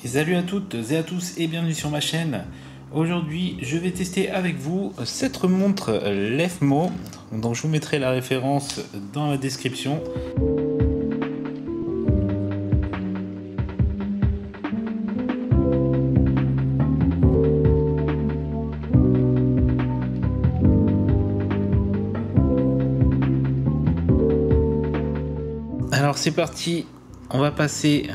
Salut à toutes et à tous et bienvenue sur ma chaîne. Aujourd'hui je vais tester avec vous cette montre Lefmo, dont je vous mettrai la référence dans la description. Alors c'est parti, on va passer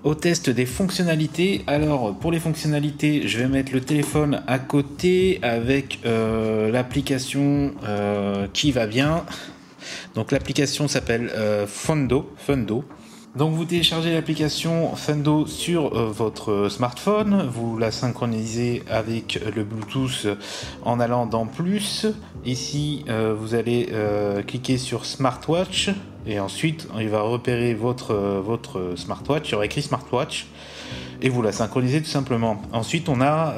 au test des fonctionnalités. Alors pour les fonctionnalités, je vais mettre le téléphone à côté avec l'application qui va bien. Donc l'application s'appelle Fundo. Donc vous téléchargez l'application Fundo sur votre smartphone, vous la synchronisez avec le Bluetooth en allant dans plus. Ici vous allez cliquer sur Smartwatch et ensuite il va repérer votre smartwatch, il y aura écrit Smartwatch et vous la synchronisez tout simplement. Ensuite on a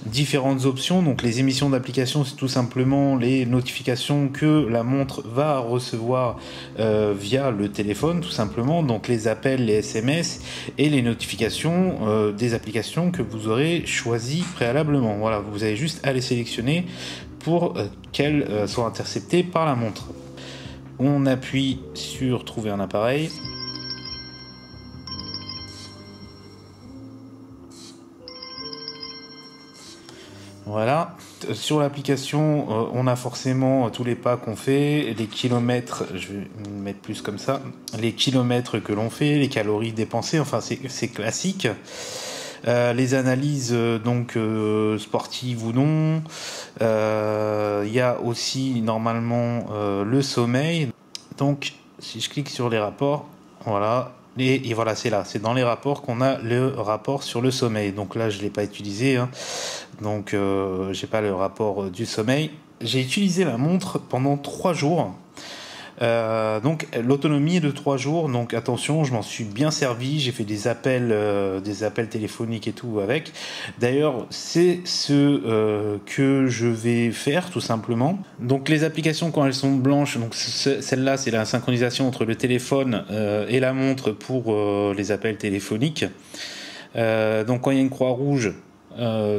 différentes options. Donc les émissions d'application, c'est tout simplement les notifications que la montre va recevoir via le téléphone tout simplement, donc les appels, les SMS et les notifications des applications que vous aurez choisies préalablement. Voilà, vous avez juste à les sélectionner pour qu'elles soient interceptées par la montre. On appuie sur trouver un appareil. Voilà, sur l'application, on a forcément tous les pas qu'on fait, les kilomètres, je vais mettre plus comme ça, les kilomètres que l'on fait, les calories dépensées, enfin c'est classique. Les analyses donc sportives ou non. Il y a aussi normalement le sommeil. Donc si je clique sur les rapports, voilà. Et voilà, c'est là, c'est dans les rapports qu'on a le rapport sur le sommeil. Donc là, je ne l'ai pas utilisé, hein. Donc j'ai pas le rapport du sommeil. J'ai utilisé la montre pendant 3 jours. Donc l'autonomie est de 3 jours. Donc attention, je m'en suis bien servi. J'ai fait des appels téléphoniques et tout avec. D'ailleurs, c'est ce que je vais faire tout simplement. Donc les applications quand elles sont blanches, donc celle-là c'est la synchronisation entre le téléphone et la montre pour les appels téléphoniques. Donc quand il y a une croix rouge,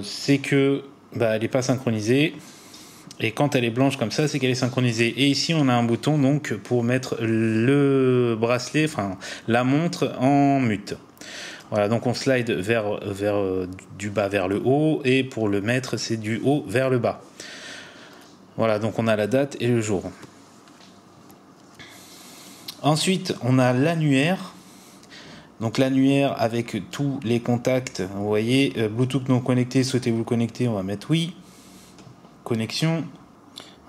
c'est que elle n'est pas synchronisée. Et quand elle est blanche comme ça, c'est qu'elle est synchronisée. Et ici, on a un bouton donc pour mettre le bracelet, enfin la montre en mute. Voilà, donc on slide du bas vers le haut, et pour le mettre, c'est du haut vers le bas. Voilà, donc on a la date et le jour. Ensuite, on a l'annuaire. Donc l'annuaire avec tous les contacts. Vous voyez, Bluetooth non connecté, souhaitez-vous le connecter? On va mettre oui. Connexion,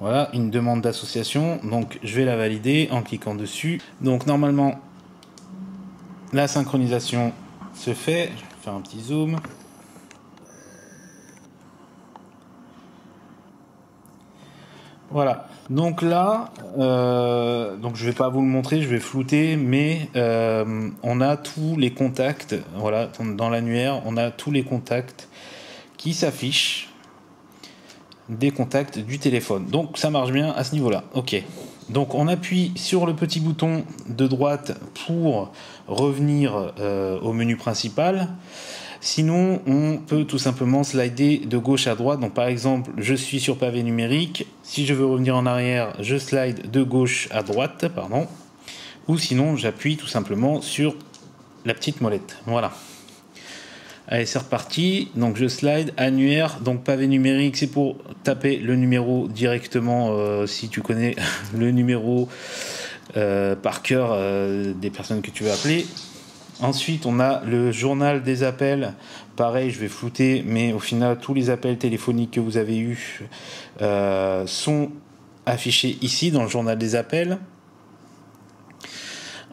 voilà, une demande d'association, donc je vais la valider en cliquant dessus. Donc normalement la synchronisation se fait. Je vais faire un petit zoom. Voilà, donc là donc je vais pas vous le montrer, je vais flouter, mais on a tous les contacts. Voilà, dans l'annuaire on a tous les contacts qui s'affichent, des contacts du téléphone. Donc ça marche bien à ce niveau là. Ok, donc on appuie sur le petit bouton de droite pour revenir au menu principal. Sinon on peut tout simplement slider de gauche à droite. Donc par exemple, je suis sur pavé numérique, si je veux revenir en arrière, je slide de gauche à droite, pardon, ou sinon j'appuie tout simplement sur la petite molette. Voilà. Allez, c'est reparti. Donc je slide, annuaire, donc pavé numérique, c'est pour taper le numéro directement si tu connais le numéro par cœur des personnes que tu veux appeler. Ensuite, on a le journal des appels. Pareil, je vais flouter, mais au final, tous les appels téléphoniques que vous avez eus sont affichés ici dans le journal des appels.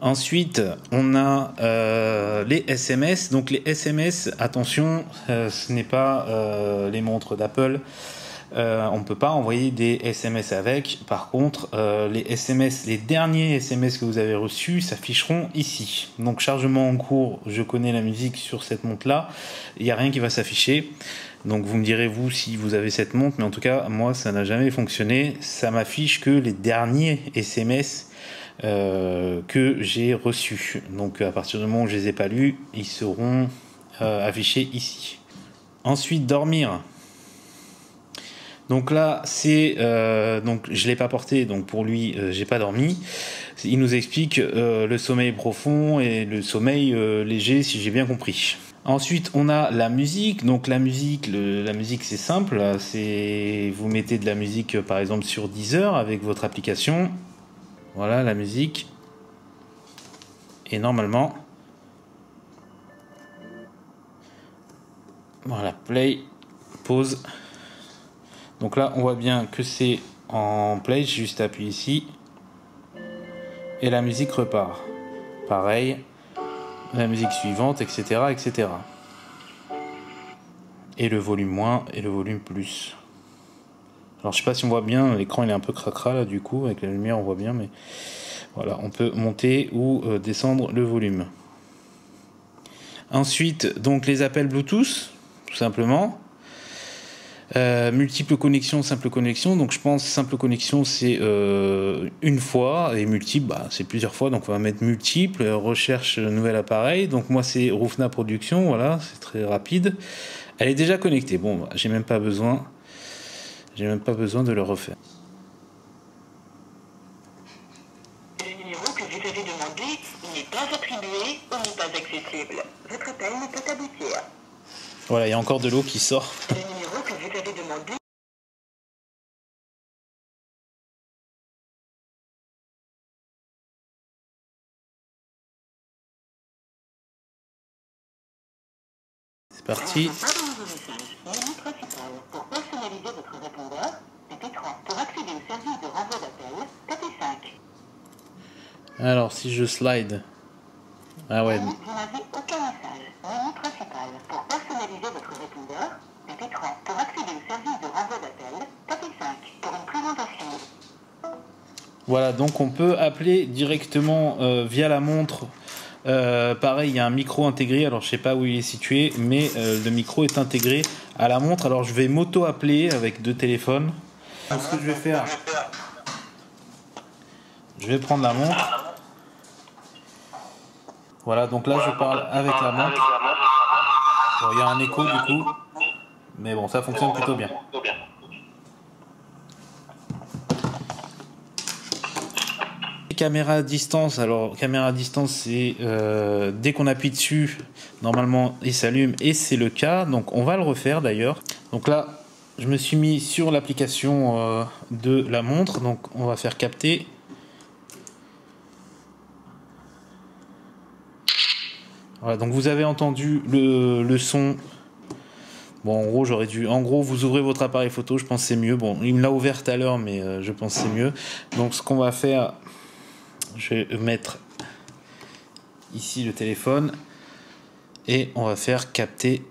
Ensuite, on a les SMS. Donc les SMS, attention, ce n'est pas les montres d'Apple. on ne peut pas envoyer des SMS avec. Par contre, les derniers SMS que vous avez reçus s'afficheront ici. Donc chargement en cours, je connais la musique sur cette montre-là. Il n'y a rien qui va s'afficher. Donc vous me direz vous si vous avez cette montre, mais en tout cas moi ça n'a jamais fonctionné. Ça m'affiche que les derniers SMS que j'ai reçus. Donc à partir du moment où je les ai pas lus, ils seront affichés ici. Ensuite dormir. Donc là c'est donc je l'ai pas porté, donc pour lui j'ai pas dormi. Il nous explique le sommeil profond et le sommeil léger, si j'ai bien compris. Ensuite, on a la musique. Donc la musique c'est simple. C'est vous mettez de la musique par exemple sur Deezer avec votre application. Voilà la musique. Et normalement, voilà, play, pause. Donc là, on voit bien que c'est en play. J'ai juste appuyé ici. Et la musique repart. Pareil. La musique suivante, etc., etc. Et le volume moins et le volume plus. Alors je sais pas si on voit bien, l'écran il est un peu cracra là du coup, avec la lumière on voit bien, mais voilà, on peut monter ou descendre le volume. Ensuite, donc les appels Bluetooth, tout simplement. Multiple connexion, simple connexion. Donc je pense simple connexion c'est une fois et multiple c'est plusieurs fois. Donc on va mettre multiple, recherche nouvel appareil. Donc moi c'est Roufna Production, voilà, c'est très rapide. Elle est déjà connectée. Bon, j'ai même pas besoin de le refaire. Le numéro que vous avez demandé n'est pas attribué ou n'est pas accessible. Votre appel ne peut aboutir. Voilà, il y a encore de l'eau qui sort. Le numéro que vous avez demandé. C'est parti. Pour personnaliser votre répondeur, tapez 3. Pour accéder au service de renvoi d'appel, tapez 5. Alors si je slide. Ah ouais. Vous n'avez aucun message. Menu principal. Pour personnaliser votre répondeur, tapez 3. Pour accéder au service de renvoi d'appel, tapez 5. Pour une présentation. Voilà, donc on peut appeler directement via la montre. Pareil, il y a un micro intégré, alors je sais pas où il est situé, mais le micro est intégré à la montre. Alors je vais m'auto-appeler avec 2 téléphones. Donc ce que je vais faire, je vais prendre la montre. Voilà, donc là je parle avec la montre. Bon, il y a un écho du coup, mais bon, ça fonctionne plutôt bien. Caméra à distance, alors caméra à distance c'est dès qu'on appuie dessus normalement il s'allume et c'est le cas, donc on va le refaire d'ailleurs. Donc là je me suis mis sur l'application de la montre, donc on va faire capter. Voilà, donc vous avez entendu le son. Bon, en gros vous ouvrez votre appareil photo, je pense que c'est mieux. Bon, il me l'a ouvert tout à l'heure, mais je pense que c'est mieux. Donc ce qu'on va faire, je vais mettre ici le téléphone et on va faire capter.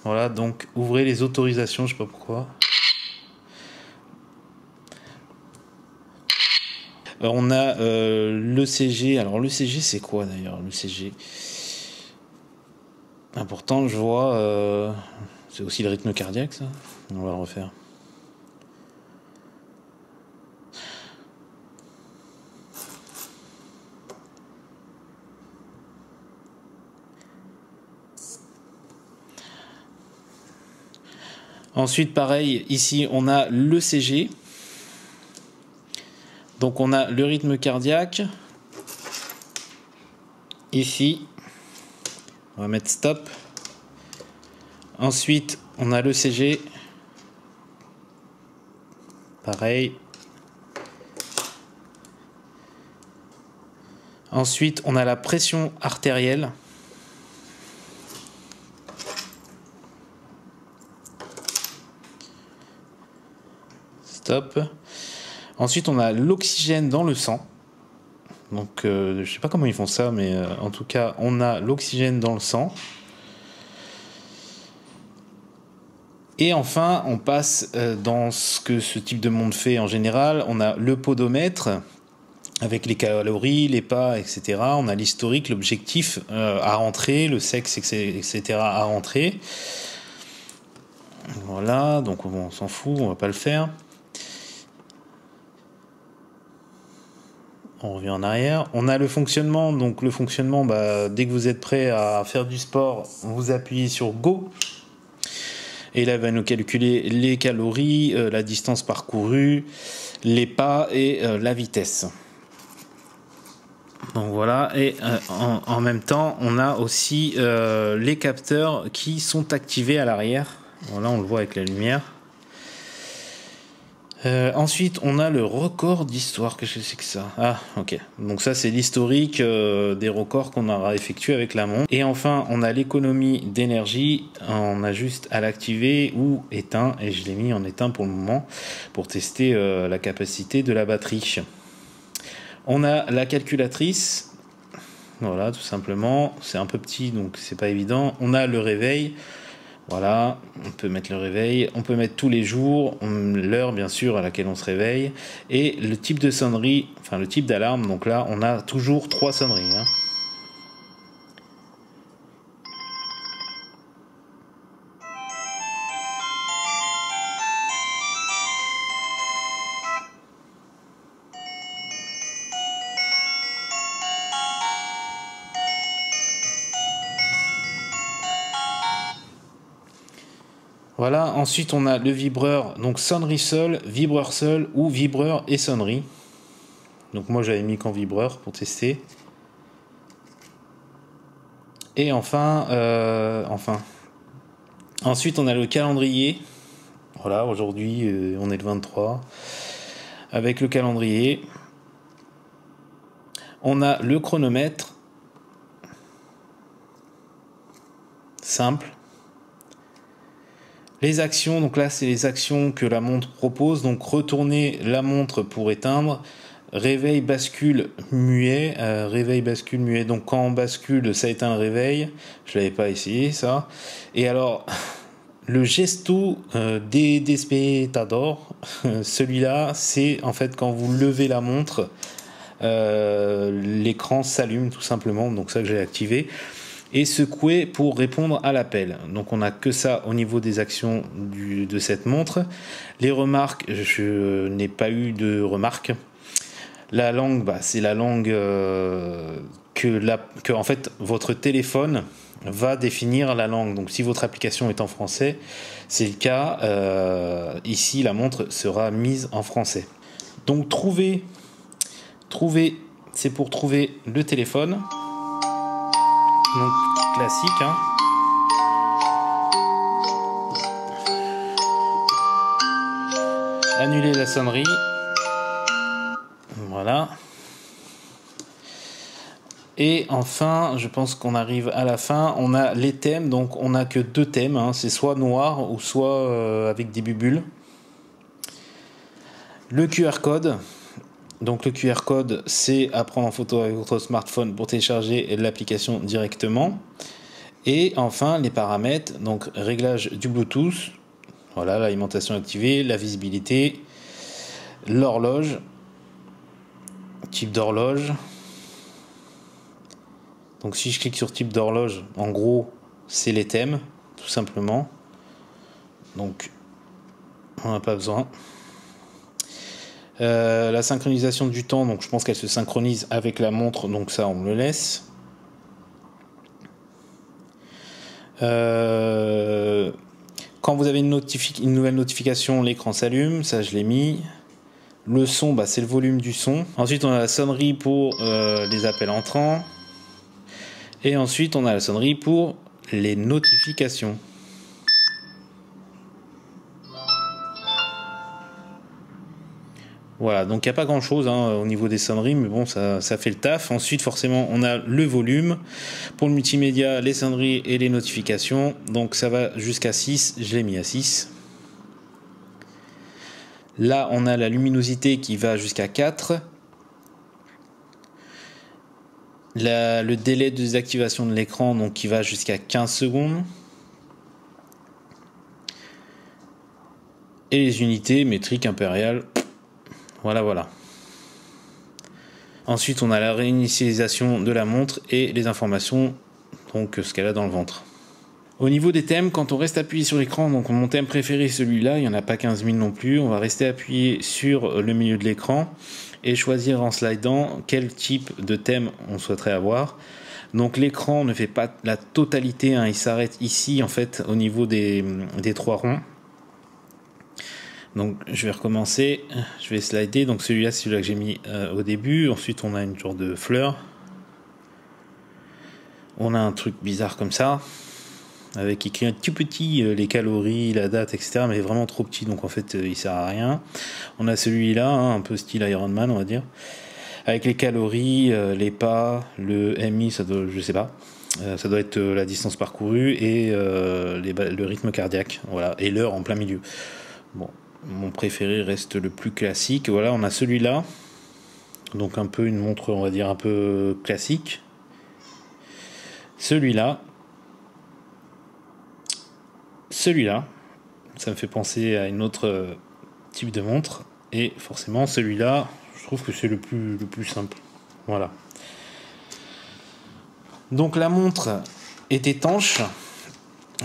Voilà, donc ouvrez les autorisations, je sais pas pourquoi. On a l'ECG. Alors l'ECG c'est quoi d'ailleurs l'ECG? Important, je vois. C'est aussi le rythme cardiaque ça. On va le refaire. Ensuite, pareil, ici on a l'ECG. Donc on a le rythme cardiaque. Ici, on va mettre stop. Ensuite, on a l'ECG. Pareil. Ensuite, on a la pression artérielle. Stop. Ensuite, on a l'oxygène dans le sang. Donc, je sais pas comment ils font ça, mais en tout cas, on a l'oxygène dans le sang. Et enfin, on passe dans ce que ce type de montre fait en général. On a le podomètre avec les calories, les pas, etc. On a l'historique, l'objectif à rentrer, le sexe, etc. à rentrer. Voilà, donc on s'en fout, on va pas le faire. On revient en arrière. On a le fonctionnement. Donc le fonctionnement, dès que vous êtes prêt à faire du sport, vous appuyez sur Go. Et là, il va nous calculer les calories, la distance parcourue, les pas et la vitesse. Donc voilà. Et en même temps, on a aussi les capteurs qui sont activés à l'arrière. Voilà, on le voit avec la lumière. Ensuite, on a le record d'histoire. Qu'est-ce que c'est que ça? Ah, ok. Donc ça, c'est l'historique des records qu'on aura effectué avec la montre. Et enfin, on a l'économie d'énergie. On a juste à l'activer ou éteint. Et je l'ai mis en éteint pour le moment pour tester la capacité de la batterie. On a la calculatrice. Voilà, tout simplement. C'est un peu petit, donc c'est pas évident. On a le réveil. Voilà, on peut mettre le réveil, on peut mettre tous les jours, l'heure bien sûr à laquelle on se réveille, et le type de sonnerie, enfin le type d'alarme, donc là on a toujours 3 sonneries. Hein. Voilà, ensuite on a le vibreur, donc sonnerie seule, vibreur seul ou vibreur et sonnerie. Donc moi j'avais mis qu'en vibreur pour tester. Et enfin, ensuite on a le calendrier. Voilà, aujourd'hui on est le 23. Avec le calendrier. On a le chronomètre. Simple. Les actions, donc là c'est les actions que la montre propose, donc retourner la montre pour éteindre, réveil, bascule, muet, donc quand on bascule ça éteint le réveil, je l'avais pas essayé ça, et alors le gesto des despertador, celui-là c'est en fait quand vous levez la montre, l'écran s'allume tout simplement, donc ça que j'ai activé. Et secouer pour répondre à l'appel. Donc on n'a que ça au niveau des actions de cette montre. Les remarques, je n'ai pas eu de remarques. La langue, c'est la langue que en fait votre téléphone va définir la langue. Donc si votre application est en français, c'est le cas. Ici la montre sera mise en français. Donc trouver, c'est pour trouver le téléphone. Donc classique, hein. Annuler la sonnerie. Voilà. Et enfin, je pense qu'on arrive à la fin. On a les thèmes, donc on n'a que 2 thèmes. Hein. C'est soit noir ou soit avec des bulles. Le QR code. Donc le QR code, c'est à prendre en photo avec votre smartphone pour télécharger l'application directement. Et enfin les paramètres, donc réglage du Bluetooth, voilà, l'alimentation activée, la visibilité, l'horloge, type d'horloge. Donc si je clique sur type d'horloge, en gros c'est les thèmes, tout simplement. Donc on n'a pas besoin. La synchronisation du temps, donc je pense qu'elle se synchronise avec la montre, donc ça on le laisse. Quand vous avez une nouvelle notification, l'écran s'allume, ça je l'ai mis. Le son, c'est le volume du son. Ensuite on a la sonnerie pour les appels entrants. Et ensuite on a la sonnerie pour les notifications. Voilà, donc il n'y a pas grand chose au niveau des sonneries, mais bon, ça fait le taf. Ensuite, forcément, on a le volume. Pour le multimédia, les sonneries et les notifications. Donc ça va jusqu'à 6, je l'ai mis à 6. Là, on a la luminosité qui va jusqu'à 4. Le délai de désactivation de l'écran, donc qui va jusqu'à 15 secondes. Et les unités métriques impériales. Voilà. Ensuite, on a la réinitialisation de la montre et les informations, donc ce qu'elle a dans le ventre. Au niveau des thèmes, quand on reste appuyé sur l'écran, donc mon thème préféré est celui-là, il n'y en a pas 15 000 non plus, on va rester appuyé sur le milieu de l'écran et choisir en slidant quel type de thème on souhaiterait avoir. Donc l'écran ne fait pas la totalité, hein, il s'arrête ici en fait au niveau des 3 ronds. Donc je vais recommencer, je vais slider, donc celui-là c'est celui-là que j'ai mis au début, ensuite on a une genre de fleur. On a un truc bizarre comme ça, avec écrit un tout petit les calories, la date, etc. Mais vraiment trop petit, donc en fait il sert à rien. On a celui-là, hein, un peu style Iron Man on va dire, avec les calories, les pas, le MI, ça doit, je sais pas, ça doit être la distance parcourue et le rythme cardiaque, voilà, et l'heure en plein milieu. Bon, mon préféré reste le plus classique. Voilà, on a celui-là, donc un peu une montre, on va dire un peu classique. Celui-là, ça me fait penser à une autre type de montre, et forcément celui-là, je trouve que c'est le plus simple. Voilà. Donc la montre est étanche.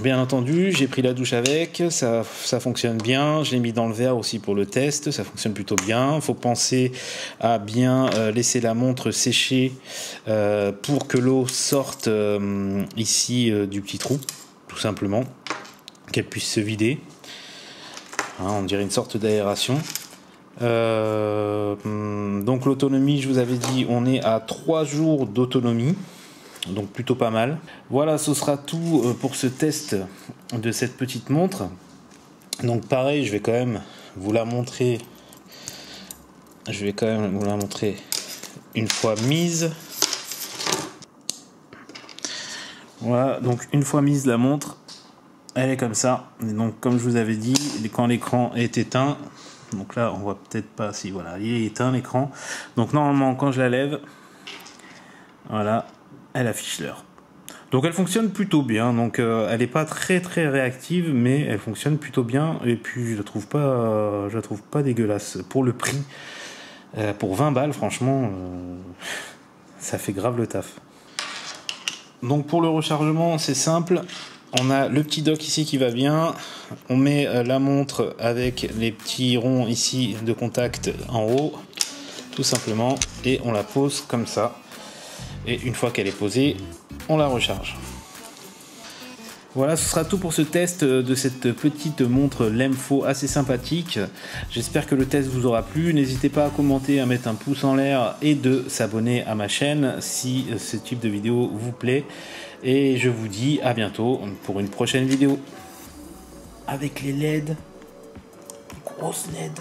Bien entendu, j'ai pris la douche avec, ça fonctionne bien, je l'ai mis dans le verre aussi pour le test, ça fonctionne plutôt bien. Il faut penser à bien laisser la montre sécher pour que l'eau sorte ici du petit trou, tout simplement, qu'elle puisse se vider. Hein, on dirait une sorte d'aération. Donc l'autonomie, je vous avais dit, on est à 3 jours d'autonomie. Donc plutôt pas mal. Voilà, ce sera tout pour ce test de cette petite montre. Donc pareil, je vais quand même vous la montrer. Une fois mise. Voilà, donc une fois mise la montre, elle est comme ça. Et donc comme je vous avais dit, quand l'écran est éteint, donc là on voit peut-être pas, si voilà, il est éteint l'écran. Donc normalement quand je la lève, voilà, elle affiche l'heure. Donc elle fonctionne plutôt bien, donc elle n'est pas très réactive, mais elle fonctionne plutôt bien, et puis je la trouve pas dégueulasse. Pour le prix, pour 20 balles, franchement, ça fait grave le taf. Donc pour le rechargement, c'est simple, on a le petit dock ici qui va bien, on met la montre avec les petits ronds ici de contact en haut, tout simplement, et on la pose comme ça. Et une fois qu'elle est posée, on la recharge. Voilà, ce sera tout pour ce test de cette petite montre Lemfo assez sympathique. J'espère que le test vous aura plu. N'hésitez pas à commenter, à mettre un pouce en l'air et de s'abonner à ma chaîne si ce type de vidéo vous plaît. Et je vous dis à bientôt pour une prochaine vidéo. Avec les LED, les grosses LED.